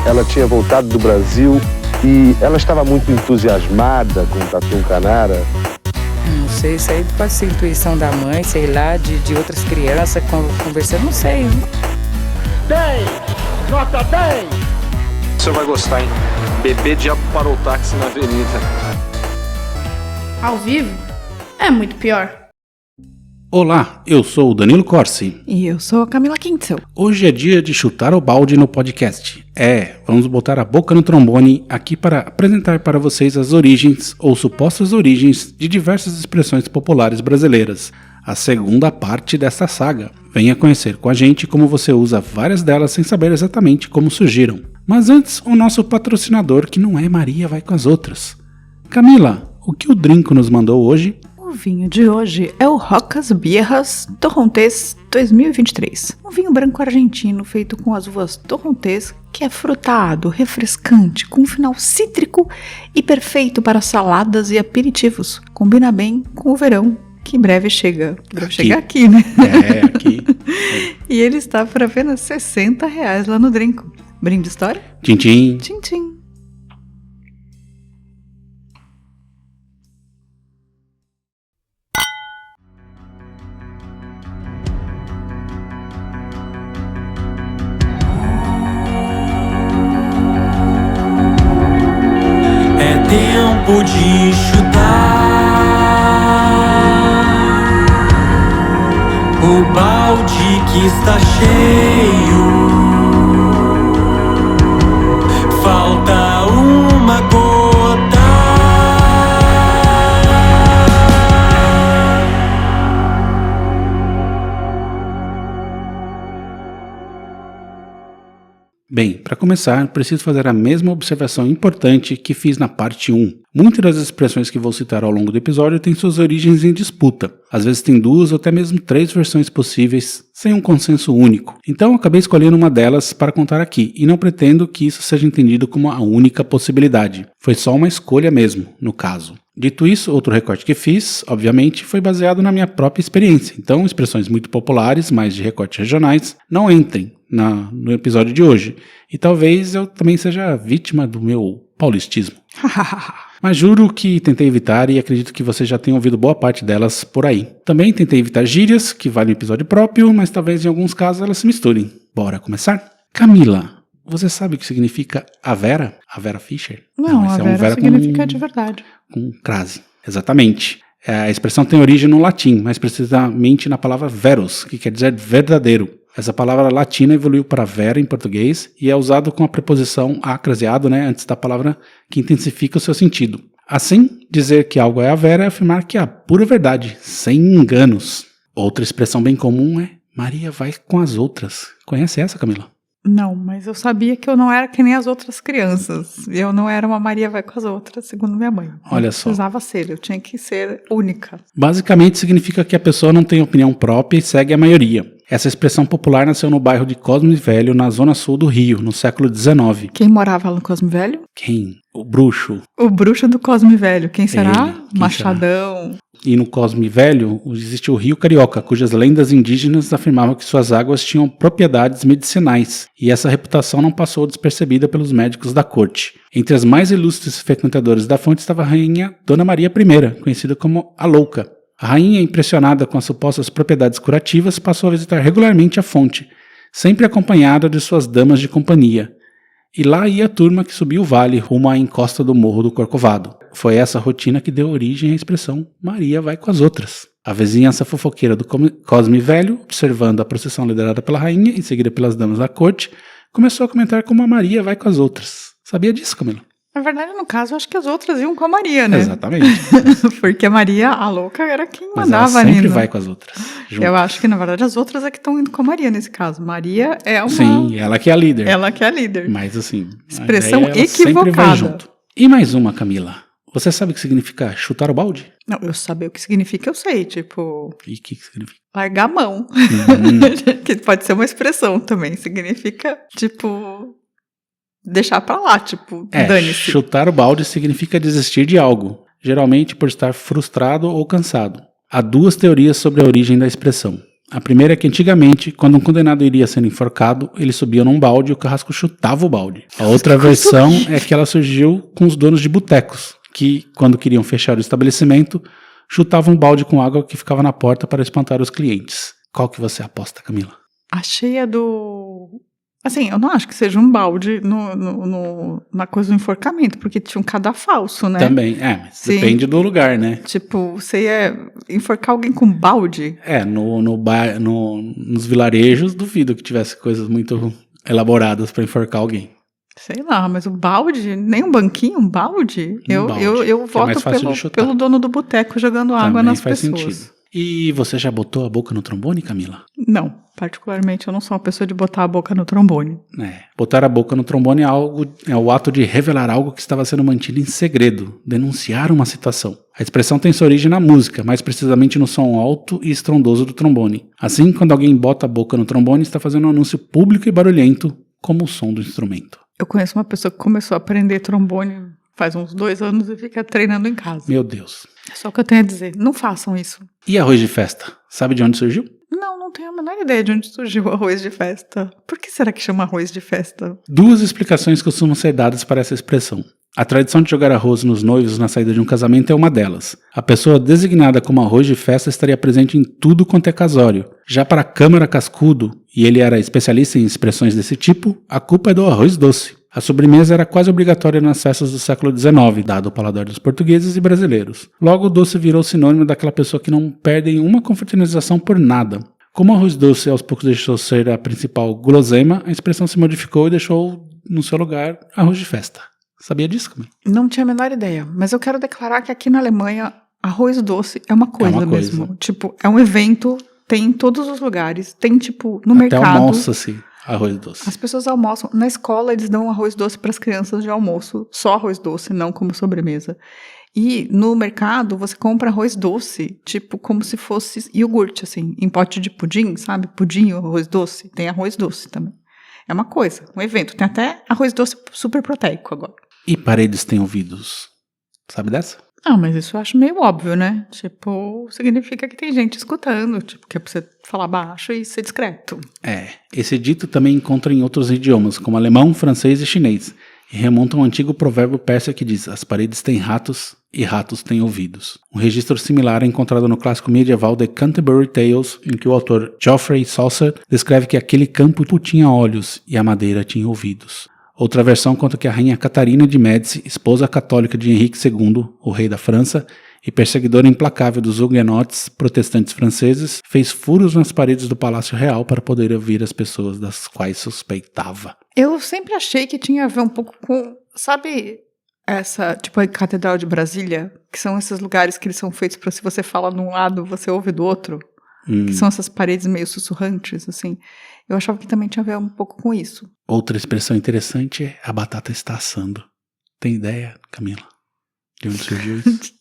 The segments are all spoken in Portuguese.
ela tinha voltado do Brasil e ela estava muito entusiasmada com o Tatu Canara. Não sei, isso aí pode ser intuição da mãe, sei lá, de outras crianças conversando, não sei. 10! Nota 10! O senhor vai gostar, hein? Bebê diabo parou o táxi na avenida. Ao vivo é muito pior. Olá, eu sou o Danilo Corsi. E eu sou a Camila Kintzel. Hoje é dia de chutar o balde no podcast. Vamos botar a boca no trombone aqui para apresentar para vocês as origens ou supostas origens de diversas expressões populares brasileiras. A segunda parte desta saga. Venha conhecer com a gente como você usa várias delas sem saber exatamente como surgiram. Mas antes, o nosso patrocinador, que não é Maria vai com as outras. Camila, o que o Drinco nos mandou hoje? O vinho de hoje é o Rocas Bierras Torrontés 2023. Um vinho branco argentino feito com as uvas Torrontés, que é frutado, refrescante, com um final cítrico e perfeito para saladas e aperitivos. Combina bem com o verão, que em breve chega. Deve chegar aqui, né? Aqui. E ele está por apenas R$60 lá no Drinco. Brinde história? Tchim, tchim. Tchim, tchim. Tempo de chutar o balde que está cheio. Falta uma gota. Bem, para começar, preciso fazer a mesma observação importante que fiz na parte 1. Muitas das expressões que vou citar ao longo do episódio têm suas origens em disputa. Às vezes tem 2 ou até mesmo 3 versões possíveis, sem um consenso único. Então acabei escolhendo uma delas para contar aqui, e não pretendo que isso seja entendido como a única possibilidade. Foi só uma escolha mesmo, no caso. Dito isso, outro recorte que fiz, obviamente, foi baseado na minha própria experiência. Então, expressões muito populares, mais de recortes regionais, não entrem no episódio de hoje. E talvez eu também seja vítima do meu paulistismo. Mas juro que tentei evitar e acredito que você já tenha ouvido boa parte delas por aí. Também tentei evitar gírias, que vale um episódio próprio, mas talvez em alguns casos elas se misturem. Bora começar? Camila, você sabe o que significa a Vera? A Vera Fischer? Não, a Vera significa de verdade. Com crase. Exatamente. A expressão tem origem no latim, mais precisamente na palavra veros, que quer dizer verdadeiro. Essa palavra latina evoluiu para vera em português e é usado com a preposição acraseado, antes da palavra que intensifica o seu sentido. Assim, dizer que algo é a vera é afirmar que é a pura verdade, sem enganos. Outra expressão bem comum é Maria vai com as outras. Conhece essa, Camila? Não, mas eu sabia que eu não era que nem as outras crianças. Eu não era uma Maria vai com as outras, segundo minha mãe. Olha só. Precisava ser, eu tinha que ser única. Basicamente significa que a pessoa não tem opinião própria e segue a maioria. Essa expressão popular nasceu no bairro de Cosme Velho, na zona sul do Rio, no século XIX. Quem morava no Cosme Velho? Quem? O bruxo. O bruxo do Cosme Velho. Quem será? Quem Machadão. Será? E no Cosme Velho existe o Rio Carioca, cujas lendas indígenas afirmavam que suas águas tinham propriedades medicinais, e essa reputação não passou despercebida pelos médicos da corte. Entre as mais ilustres frequentadores da fonte estava a rainha Dona Maria I, conhecida como a Louca. A rainha, impressionada com as supostas propriedades curativas, passou a visitar regularmente a fonte, sempre acompanhada de suas damas de companhia. E lá ia a turma que subia o vale rumo à encosta do Morro do Corcovado. Foi essa rotina que deu origem à expressão Maria vai com as outras. A vizinhança fofoqueira do Cosme Velho, observando a procissão liderada pela rainha e seguida pelas damas da corte, começou a comentar como a Maria vai com as outras. Sabia disso, Camila? Na verdade, no caso, acho que as outras iam com a Maria, né? Exatamente. Porque a Maria, a louca, era quem Mas mandava ela sempre ali. vai com as outras. Junto. Eu acho que, na verdade, as outras é que estão indo com a Maria nesse caso. Maria é uma... Sim, ela que é a líder. Ela que é a líder. Mas assim... Expressão ela equivocada. Sempre vai junto. E mais uma, Camila. Você sabe o que significa chutar o balde? Não, eu saber o que significa, eu sei. Tipo... E o que significa? Largar a mão. Que pode ser uma expressão também. Significa, tipo... deixar pra lá, tipo, dane-se. Chutar o balde significa desistir de algo, geralmente por estar frustrado ou cansado. Há 2 teorias sobre a origem da expressão. A primeira é que antigamente, quando um condenado iria sendo enforcado, ele subia num balde e o carrasco chutava o balde. A outra versão é que ela surgiu com os donos de botecos, que, quando queriam fechar o estabelecimento, chutavam um balde com água que ficava na porta para espantar os clientes. Qual que você aposta, Camila? Achei a do... Assim, eu não acho que seja um balde na coisa do enforcamento, porque tinha um cadafalso, né? Também, mas Sim. Depende do lugar, né? Tipo, você ia enforcar alguém com balde? Nos vilarejos, duvido que tivesse coisas muito elaboradas para enforcar alguém. Sei lá, mas o balde, nem um banquinho, um balde? Balde, Eu que é mais voto fácil de chutar. pelo dono do boteco jogando água Também nas faz pessoas. sentido. E você já botou a boca no trombone, Camila? Não, particularmente eu não sou uma pessoa de botar a boca no trombone. Botar a boca no trombone é o ato de revelar algo que estava sendo mantido em segredo, denunciar uma situação. A expressão tem sua origem na música, mais precisamente no som alto e estrondoso do trombone. Assim, quando alguém bota a boca no trombone, está fazendo um anúncio público e barulhento, como o som do instrumento. Eu conheço uma pessoa que começou a aprender trombone faz uns 2 anos e fica treinando em casa. Meu Deus. É só o que eu tenho a dizer. Não façam isso. E arroz de festa? Sabe de onde surgiu? Não tenho a menor ideia de onde surgiu o arroz de festa. Por que será que chama arroz de festa? 2 explicações costumam ser dadas para essa expressão. A tradição de jogar arroz nos noivos na saída de um casamento é uma delas. A pessoa designada como arroz de festa estaria presente em tudo quanto é casório. Já para a Câmara Cascudo, e ele era especialista em expressões desse tipo, a culpa é do arroz doce. A sobremesa era quase obrigatória nas festas do século XIX, dado o paladar dos portugueses e brasileiros. Logo, o doce virou sinônimo daquela pessoa que não perde uma confraternização por nada. Como o arroz doce aos poucos deixou ser a principal guloseima, a expressão se modificou e deixou no seu lugar arroz de festa. Sabia disso, Camila? Não tinha a menor ideia, mas eu quero declarar que aqui na Alemanha, arroz doce é uma coisa mesmo. Tipo, é um evento, tem em todos os lugares, tem tipo no mercado. Até almoça-se arroz doce. As pessoas almoçam. Na escola, eles dão arroz doce para as crianças de almoço. Só arroz doce, não como sobremesa. E no mercado, você compra arroz doce, tipo, como se fosse iogurte, assim, em pote de pudim, sabe? Pudim ou arroz doce. Tem arroz doce também. É uma coisa, um evento. Tem até arroz doce super proteico agora. E paredes têm ouvidos. Sabe dessa? Ah, mas isso eu acho meio óbvio, né? Tipo, significa que tem gente escutando, tipo, que é pra você falar baixo e ser discreto. Esse dito também encontra em outros idiomas, como alemão, francês e chinês, e remonta a um antigo provérbio persa que diz: as paredes têm ratos e ratos têm ouvidos. Um registro similar é encontrado no clássico medieval The Canterbury Tales, em que o autor Geoffrey Chaucer descreve que aquele campo tinha olhos e a madeira tinha ouvidos. Outra versão conta que a rainha Catarina de Médici, esposa católica de Henrique II, o rei da França, e perseguidora implacável dos huguenotes protestantes franceses, fez furos nas paredes do Palácio Real para poder ouvir as pessoas das quais suspeitava. Eu sempre achei que tinha a ver um pouco com, sabe, essa, tipo a Catedral de Brasília, que são esses lugares que eles são feitos para se você fala de um lado, você ouve do outro, que são essas paredes meio sussurrantes, assim. Eu achava que também tinha a ver um pouco com isso. Outra expressão interessante é a batata está assando. Tem ideia, Camila? De onde surgiu isso?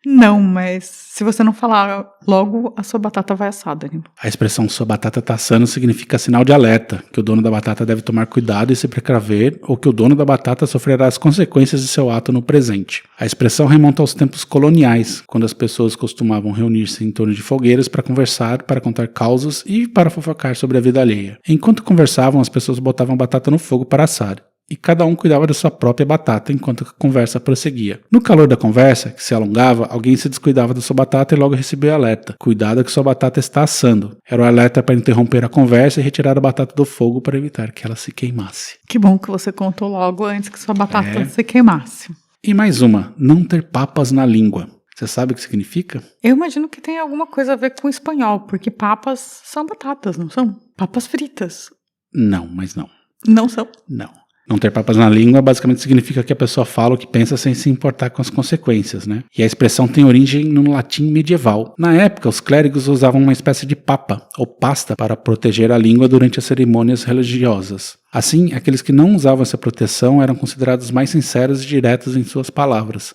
Não, mas se você não falar logo, a sua batata vai assar, Danilo. A expressão sua batata tá assando significa sinal de alerta, que o dono da batata deve tomar cuidado e se precaver, ou que o dono da batata sofrerá as consequências de seu ato no presente. A expressão remonta aos tempos coloniais, quando as pessoas costumavam reunir-se em torno de fogueiras para conversar, para contar causos e para fofocar sobre a vida alheia. Enquanto conversavam, as pessoas botavam batata no fogo para assar. E cada um cuidava da sua própria batata enquanto a conversa prosseguia. No calor da conversa, que se alongava, alguém se descuidava da sua batata e logo recebeu o alerta: cuidado que sua batata está assando. Era o alerta para interromper a conversa e retirar a batata do fogo para evitar que ela se queimasse. Que bom que você contou logo antes que sua batata se queimasse. E mais uma: não ter papas na língua. Você sabe o que significa? Eu imagino que tem alguma coisa a ver com o espanhol, porque papas são batatas, não são? Papas fritas. Não, mas não. Não são? Não. Não ter papas na língua basicamente significa que a pessoa fala o que pensa sem se importar com as consequências, né? E a expressão tem origem no latim medieval. Na época, os clérigos usavam uma espécie de papa, ou pasta, para proteger a língua durante as cerimônias religiosas. Assim, aqueles que não usavam essa proteção eram considerados mais sinceros e diretos em suas palavras.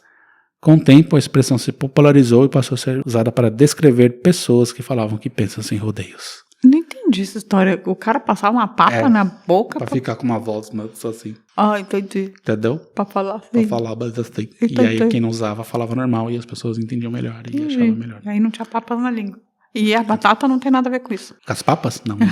Com o tempo, a expressão se popularizou e passou a ser usada para descrever pessoas que falavam que pensam sem rodeios. Não entendi essa história. O cara passava uma papa na boca pra ficar com uma voz só assim. Ah, entendi. Entendeu? Pra falar assim. Pra falar mas assim. E aí quem não usava falava normal e as pessoas entendiam melhor e achavam melhor. E aí não tinha papas na língua. E a batata não tem nada a ver com isso. Com as papas? Não tem.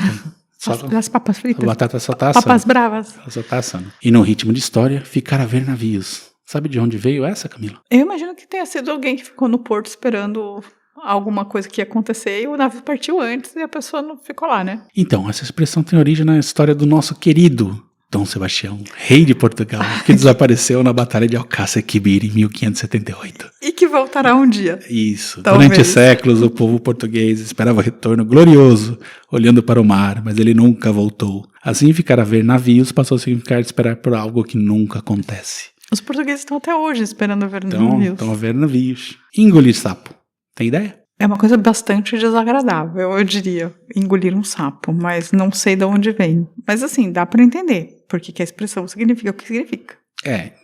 Só As papas a fritas. batata só tá assando. Papas bravas. Ela só tá assando. E no ritmo de história, ficar a ver navios. Sabe de onde veio essa, Camila? Eu imagino que tenha sido alguém que ficou no porto esperando alguma coisa que ia acontecer e o navio partiu antes e a pessoa não ficou lá, né? Então, essa expressão tem origem na história do nosso querido Dom Sebastião, rei de Portugal, que desapareceu na Batalha de Alcácer Quibir em 1578. E que voltará um dia. Isso. Talvez. Durante séculos, o povo português esperava o retorno glorioso, olhando para o mar, mas ele nunca voltou. Assim, ficar a ver navios passou a significar esperar por algo que nunca acontece. Os portugueses estão até hoje esperando ver Então, navios. estão a ver navios. Engolir sapo. Tem ideia? É uma coisa bastante desagradável, eu diria, engolir um sapo, mas não sei de onde vem. Mas assim, dá pra entender, porque que a expressão significa o que significa.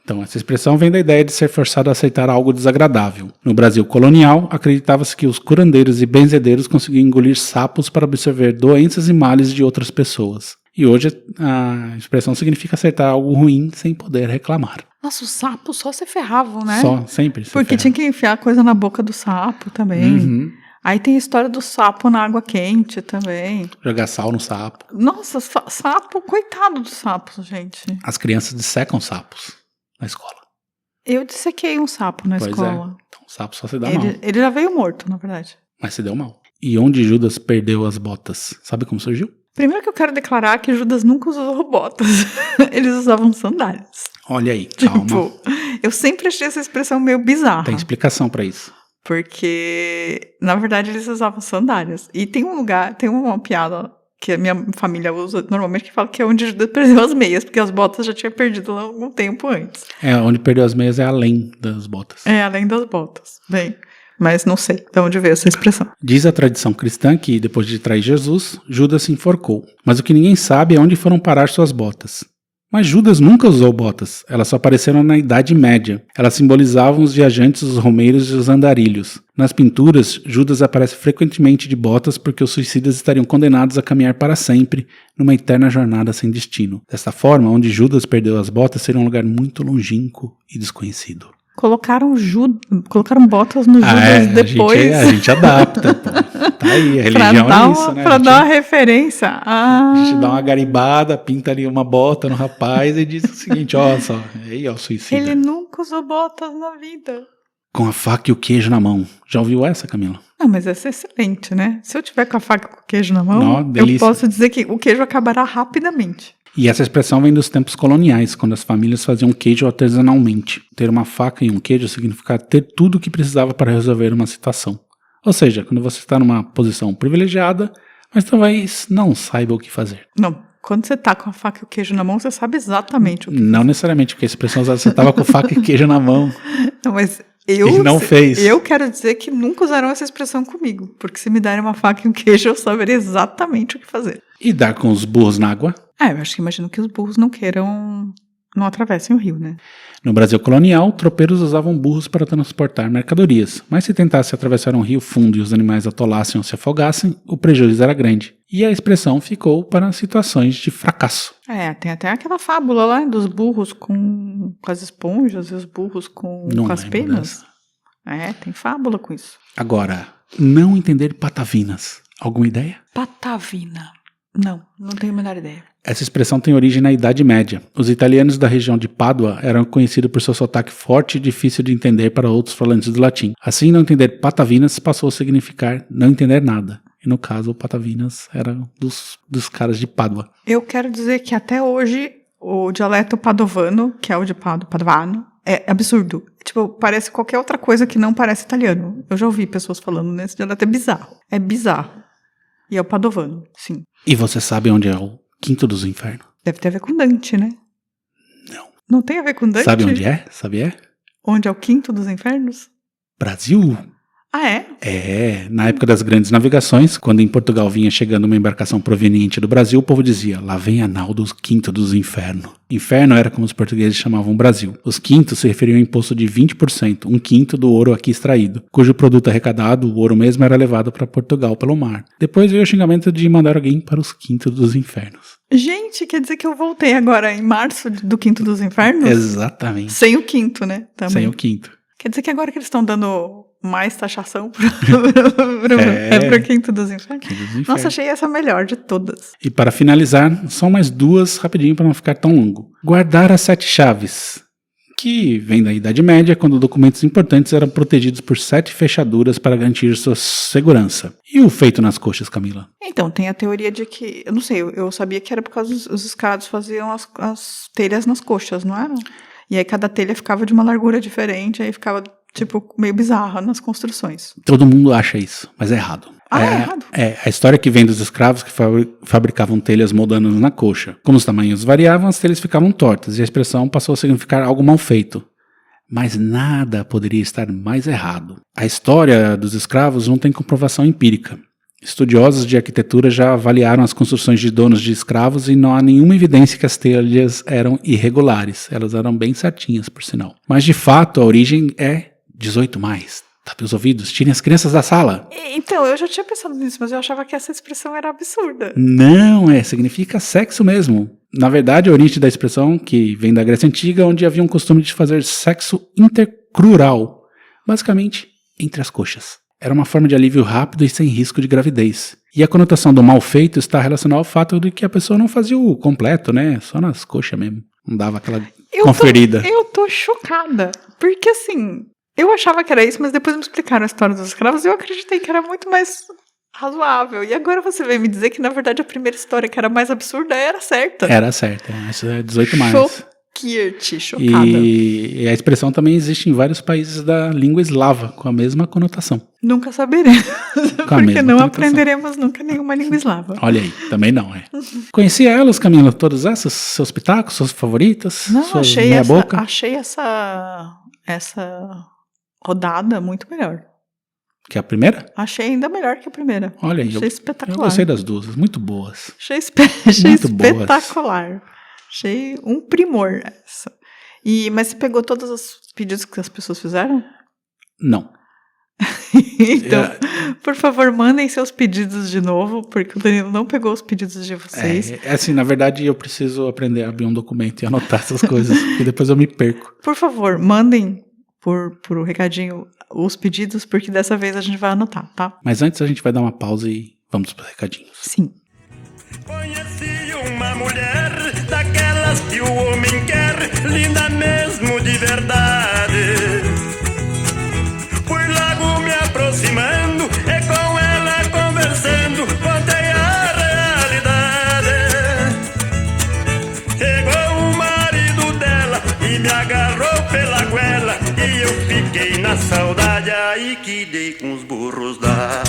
Então essa expressão vem da ideia de ser forçado a aceitar algo desagradável. No Brasil colonial, acreditava-se que os curandeiros e benzedeiros conseguiam engolir sapos para absorver doenças e males de outras pessoas. E hoje a expressão significa aceitar algo ruim sem poder reclamar. Nossa, os sapos só se ferravam, né? Só, sempre. Porque tinha que enfiar coisa na boca do sapo também. Uhum. Aí tem a história do sapo na água quente também. Jogar sal no sapo. Nossa, sapo, coitado dos sapos, gente. As crianças dissecam sapos na escola. Eu dissequei um sapo na Pois escola. é. Então o sapo só se dá mal. Ele já veio morto, na verdade. Mas se deu mal. E onde Judas perdeu as botas? Sabe como surgiu? Primeiro que eu quero declarar que Judas nunca usou botas. Eles usavam sandálias. Olha aí, calma. Tipo, eu sempre achei essa expressão meio bizarra. Tem explicação pra isso. Porque, na verdade, eles usavam sandálias. E tem um lugar, tem uma piada que a minha família usa normalmente, que fala que é onde Judas perdeu as meias, porque as botas já tinha perdido lá algum tempo antes. Onde perdeu as meias é além das botas. Além das botas. Bem, mas não sei de onde veio essa expressão. Diz a tradição cristã que, depois de trair Jesus, Judas se enforcou. Mas o que ninguém sabe é onde foram parar suas botas. Mas Judas nunca usou botas, elas só apareceram na Idade Média. Elas simbolizavam os viajantes, os romeiros e os andarilhos. Nas pinturas, Judas aparece frequentemente de botas porque os suicidas estariam condenados a caminhar para sempre numa eterna jornada sem destino. Desta forma, onde Judas perdeu as botas seria um lugar muito longínquo e desconhecido. Colocaram botas no Judas depois. A gente adapta, pô. Tá aí, a religião é isso, né? Pra dar uma referência. A gente dá uma garibada, pinta ali uma bota no rapaz e diz o seguinte, ó, só, aí ó, suicida. Ele nunca usou botas na vida. Com a faca e o queijo na mão. Já ouviu essa, Camila? Não, mas essa é excelente, né? Se eu tiver com a faca e com o queijo na mão, Não, eu posso dizer que o queijo acabará rapidamente. E essa expressão vem dos tempos coloniais, quando as famílias faziam queijo artesanalmente. Ter uma faca e um queijo significava ter tudo o que precisava para resolver uma situação. Ou seja, quando você está numa posição privilegiada, mas talvez não saiba o que fazer. Não, quando você tá com a faca e o queijo na mão, você sabe exatamente o que Não necessariamente, porque a expressão usada, você estava com faca e queijo na mão. Não, mas E não fez. Eu quero dizer que nunca usaram essa expressão comigo, porque se me derem uma faca e um queijo, eu saberia exatamente o que fazer. E dar com os burros na água? Eu acho que imagino que os burros não atravessem o rio, né? No Brasil colonial, tropeiros usavam burros para transportar mercadorias, mas se tentasse atravessar um rio fundo e os animais atolassem ou se afogassem, o prejuízo era grande. E a expressão ficou para situações de fracasso. Tem até aquela fábula lá dos burros com as esponjas e os burros com as penas. Tem fábula com isso. Agora, não entender patavinas. Alguma ideia? Patavina. Não tenho a menor ideia. Essa expressão tem origem na Idade Média. Os italianos da região de Pádua eram conhecidos por seu sotaque forte e difícil de entender para outros falantes do latim. Assim, não entender patavinas passou a significar não entender nada. E no caso, patavinas era dos caras de Pádua. Eu quero dizer que até hoje o dialeto padovano, que é o de padovano, é absurdo. Tipo, parece qualquer outra coisa que não parece italiano. Eu já ouvi pessoas falando nesse dialeto, é bizarro. É bizarro. E é o padovano, sim. E você sabe onde é o Quinto dos Infernos? Deve ter a ver com Dante, né? Não. Não tem a ver com Dante? Sabe onde é? Sabe? Onde é o Quinto dos Infernos? Brasil. Ah, é? Na época das grandes navegações, quando em Portugal vinha chegando uma embarcação proveniente do Brasil, o povo dizia, lá vem a nau dos Quinto dos Infernos. Inferno era como os portugueses chamavam o Brasil. Os quintos se referiam ao imposto de 20%, um quinto do ouro aqui extraído, cujo produto arrecadado, o ouro mesmo, era levado para Portugal pelo mar. Depois veio o xingamento de mandar alguém para os Quintos dos Infernos. Gente, quer dizer que eu voltei agora em março do Quinto dos Infernos? Exatamente. Sem o quinto, né? Também. Sem o quinto. Quer dizer que agora que eles estão dando mais taxação pra Quinto dos Infernos. Nossa, achei essa a melhor de todas. E para finalizar, só mais duas rapidinho para não ficar tão longo. Guardar as 7 chaves, que vem da Idade Média, quando documentos importantes eram protegidos por 7 fechaduras para garantir sua segurança. E o feito nas coxas, Camila? Então, tem a teoria de que, eu não sei, eu sabia que era por causa dos escravos faziam as telhas nas coxas, não era? E aí cada telha ficava de uma largura diferente, aí ficava tipo meio bizarra nas construções. Todo mundo acha isso, mas é errado. É errado? A história que vem dos escravos que fabricavam telhas moldadas na coxa. Como os tamanhos variavam, as telhas ficavam tortas e a expressão passou a significar algo mal feito. Mas nada poderia estar mais errado. A história dos escravos não tem comprovação empírica. Estudiosos de arquitetura já avaliaram as construções de donos de escravos e não há nenhuma evidência que as telhas eram irregulares. Elas eram bem certinhas, por sinal. Mas de fato, a origem é 18 mais. Tapem os ouvidos, tirem as crianças da sala. Então, eu já tinha pensado nisso, mas eu achava que essa expressão era absurda. Não, significa sexo mesmo. Na verdade, a origem da expressão, que vem da Grécia Antiga, onde havia um costume de fazer sexo intercrural, basicamente entre as coxas. Era uma forma de alívio rápido e sem risco de gravidez. E a conotação do mal feito está relacionada ao fato de que a pessoa não fazia o completo, né? Só nas coxas mesmo. Não dava aquela conferida. Eu tô chocada. Porque assim, eu achava que era isso, mas depois me explicaram a história dos escravos e eu acreditei que era muito mais razoável. E agora você veio me dizer que, na verdade, a primeira história que era mais absurda era certa. Era certa. Isso é 18 mais. Chocada. E a expressão também existe em vários países da língua eslava, com a mesma conotação. Nunca saberemos. Porque não aprenderemos nunca nenhuma língua eslava. Olha aí, também não, Conhecia elas, Camila, todas essas? Seus pitacos, suas favoritas? Não, suas achei essa rodada muito melhor. Que a primeira? Achei ainda melhor que a primeira. Olha aí, achei espetacular. Eu gostei das duas, muito boas. Achei espetacular. Boas. Achei um primor essa. Mas você pegou todos os pedidos que as pessoas fizeram? Não. Então, por favor, mandem seus pedidos de novo, porque o Danilo não pegou os pedidos de vocês. Assim, na verdade, eu preciso aprender a abrir um documento e anotar essas coisas, porque depois eu me perco. Por favor, mandem por recadinho os pedidos, porque dessa vez a gente vai anotar, tá? Mas antes a gente vai dar uma pausa e vamos para os recadinhos. Sim. Conheci uma mulher daquelas que o homem quer, linda mesmo de verdade. Fui logo me aproximando e com ela conversando, contei a realidade. Chegou o marido dela e me agarrou pela goela, e eu fiquei na saudade, aí que dei com os burros lá.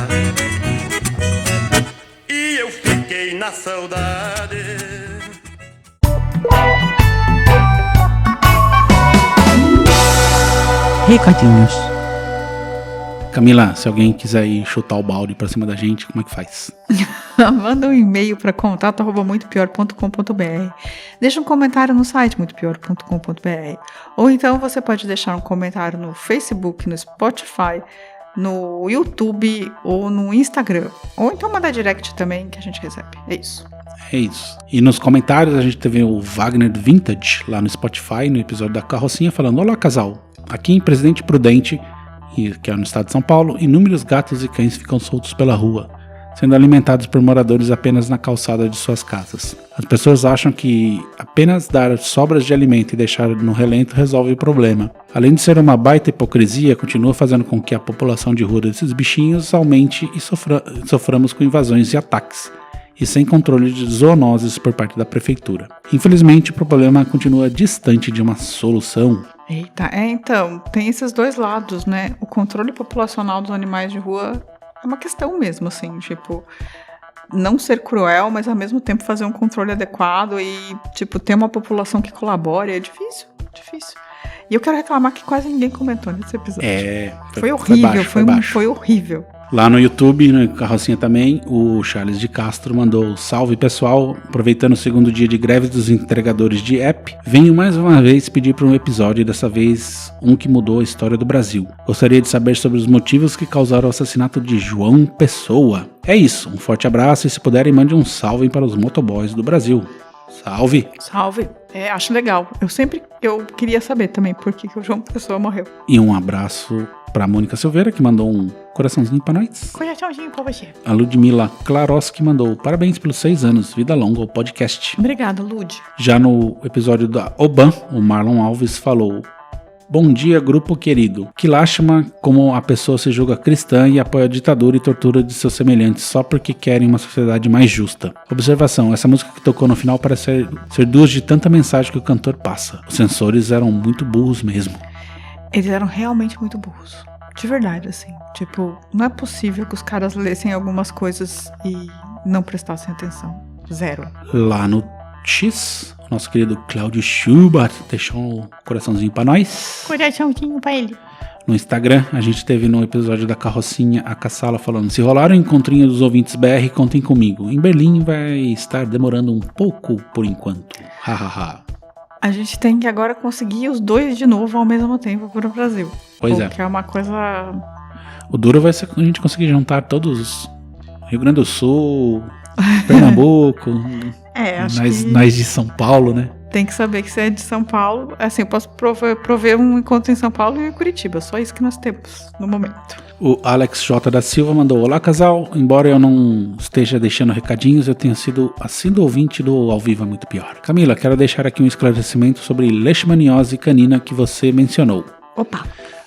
E eu fiquei na saudade. Recadinhos. Camila, se alguém quiser ir chutar o balde pra cima da gente, como é que faz? Manda um e-mail para contato@muitopior.com.br. Deixa um comentário no site muitopior.com.br. Ou então você pode deixar um comentário no Facebook, no Spotify, no YouTube ou no Instagram. Ou então mandar direct também que a gente recebe. É isso. É isso. E nos comentários a gente teve o Wagner Vintage lá no Spotify, no episódio da Carrocinha, falando: olá, casal. Aqui em Presidente Prudente, que é no estado de São Paulo, inúmeros gatos e cães ficam soltos pela rua, sendo alimentados por moradores apenas na calçada de suas casas. As pessoas acham que apenas dar sobras de alimento e deixar no relento resolve o problema. Além de ser uma baita hipocrisia, continua fazendo com que a população de rua desses bichinhos aumente e soframos com invasões e ataques, e sem controle de zoonoses por parte da prefeitura. Infelizmente, o problema continua distante de uma solução. Eita, então, tem esses dois lados, né? O controle populacional dos animais de rua é uma questão mesmo, assim, tipo, não ser cruel, mas ao mesmo tempo fazer um controle adequado e, tipo, ter uma população que colabore é difícil. E eu quero reclamar que quase ninguém comentou nesse episódio. Foi horrível, foi horrível. Lá no YouTube, no Carrocinha também, o Charles de Castro mandou: salve pessoal, aproveitando o segundo dia de greve dos entregadores de app, venho mais uma vez pedir para um episódio, dessa vez um que mudou a história do Brasil. Gostaria de saber sobre os motivos que causaram o assassinato de João Pessoa. É isso, um forte abraço e se puderem mande um salve para os motoboys do Brasil. Salve! Salve! Acho legal. Eu queria saber também por que o João Pessoa morreu. E um abraço pra Mônica Silveira, que mandou um coraçãozinho pra nós. Coraçãozinho pra você. A Ludmila Klaroski mandou parabéns pelos 6 anos, vida longa ao podcast. Obrigada, Lud. Já no episódio da Oban, o Marlon Alves falou: bom dia, grupo querido. Que lástima como a pessoa se julga cristã e apoia a ditadura e tortura de seus semelhantes só porque querem uma sociedade mais justa. Observação, essa música que tocou no final parece ser duas de tanta mensagem que o cantor passa. Os censores eram muito burros mesmo. Eles eram realmente muito burros. De verdade, assim. Tipo, não é possível que os caras lessem algumas coisas e não prestassem atenção. Zero. Lá no X, o nosso querido Cláudio Schubert deixou um coraçãozinho pra nós. Coraçãozinho pra ele. No Instagram, a gente teve no episódio da carrocinha a Cassala falando: se rolar o encontrinho dos ouvintes BR, contem comigo. Em Berlim vai estar demorando um pouco por enquanto. Hahaha. A gente tem que agora conseguir os dois de novo ao mesmo tempo para o Brasil. Pois é. Porque é uma coisa... O duro vai ser a gente conseguir juntar todos. Rio Grande do Sul, Pernambuco, acho que nós de São Paulo, né? tem que saber que você é de São Paulo. Assim, eu posso prover um encontro em São Paulo e em Curitiba. Só isso que nós temos no momento. O Alex J. da Silva mandou: olá, casal. Embora eu não esteja deixando recadinhos, eu tenho sido assíduo ouvinte do Ao Vivo é Muito Pior. Camila, quero deixar aqui um esclarecimento sobre leishmaniose canina que você mencionou. Opa!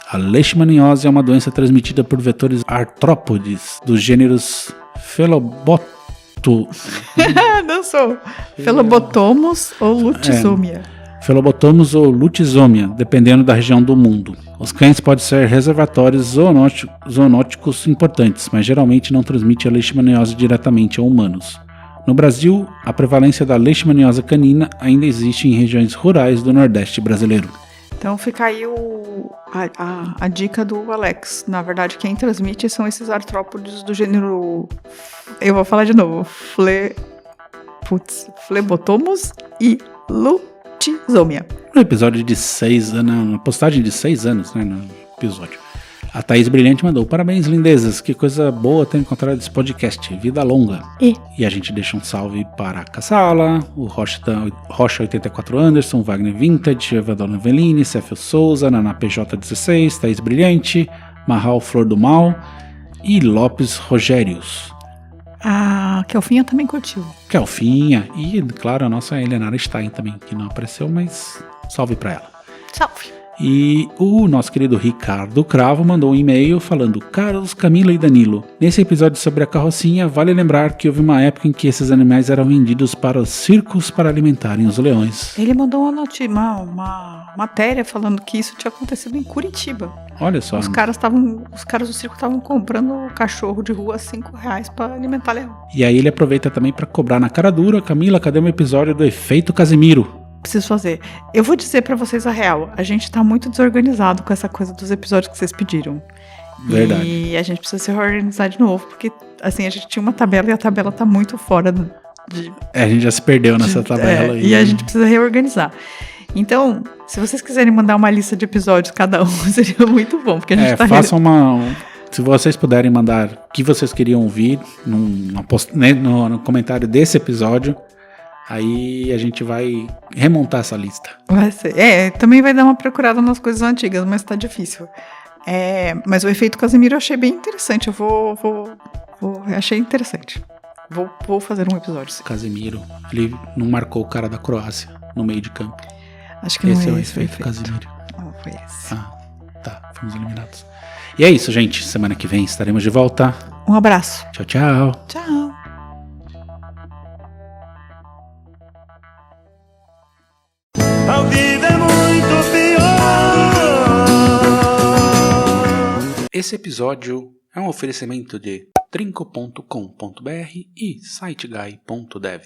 A leishmaniose é uma doença transmitida por vetores artrópodes dos gêneros Não sou. Felobotomos ou Lutisomia. Felobotomos ou Lutisomia, dependendo da região do mundo. Os cães podem ser reservatórios zoonóticos importantes, mas geralmente não transmitem a leishmaniose diretamente a humanos. No Brasil, a prevalência da leishmaniose canina ainda existe em regiões rurais do Nordeste brasileiro. Então fica aí a dica do Alex. Na verdade, quem transmite são esses artrópodes do gênero... Eu vou falar de novo. Flebotomos e Lutisomia. No episódio de 6 anos, na postagem de 6 anos, né, no episódio, a Thaís Brilhante mandou: parabéns, lindezas, que coisa boa ter encontrado esse podcast, vida longa. E a gente deixa um salve para a Cassala, o Rocha 84 Anderson, Wagner Vintage, Evador Novelini, Céfio Souza, Naná PJ16, Thaís Brilhante, Marral Flor do Mal e Lopes Rogérios. A Kelfinha também curtiu. Kelfinha e, claro, a nossa Eleonora Stein também, que não apareceu, mas salve para ela. Salve! E o nosso querido Ricardo Cravo mandou um e-mail falando: Carlos, Camila e Danilo, nesse episódio sobre a carrocinha, vale lembrar que houve uma época em que esses animais eram vendidos para os circos para alimentarem os leões. Ele mandou uma matéria falando que isso tinha acontecido em Curitiba. Olha só. Os caras do circo estavam comprando cachorro de rua R$5 para alimentar leão. E aí ele aproveita também para cobrar na cara dura: Camila, cadê um episódio do Efeito Casimiro? Preciso fazer. Eu vou dizer pra vocês a real. A gente tá muito desorganizado com essa coisa dos episódios que vocês pediram. Verdade. E a gente precisa se reorganizar de novo, porque assim, a gente tinha uma tabela e a tabela tá muito fora de... A gente já se perdeu nessa tabela. E a gente precisa reorganizar. Então, se vocês quiserem mandar uma lista de episódios cada um, seria muito bom, porque a gente tá... Façam se vocês puderem mandar o que vocês queriam ouvir no comentário desse episódio, aí a gente vai remontar essa lista. Vai ser. Também vai dar uma procurada nas coisas antigas, mas tá difícil. Mas o Efeito Casimiro eu achei bem interessante. Achei interessante. Vou fazer um episódio. Sim. Casimiro, ele não marcou o cara da Croácia no meio de campo. Acho que não esse é o esse Efeito Casimiro. Não foi esse. Tá, fomos eliminados. E é isso, gente. Semana que vem estaremos de volta. Um abraço. Tchau, tchau. Tchau. Ao vivo é muito pior. Esse episódio é um oferecimento de trinco.com.br e siteguy.dev.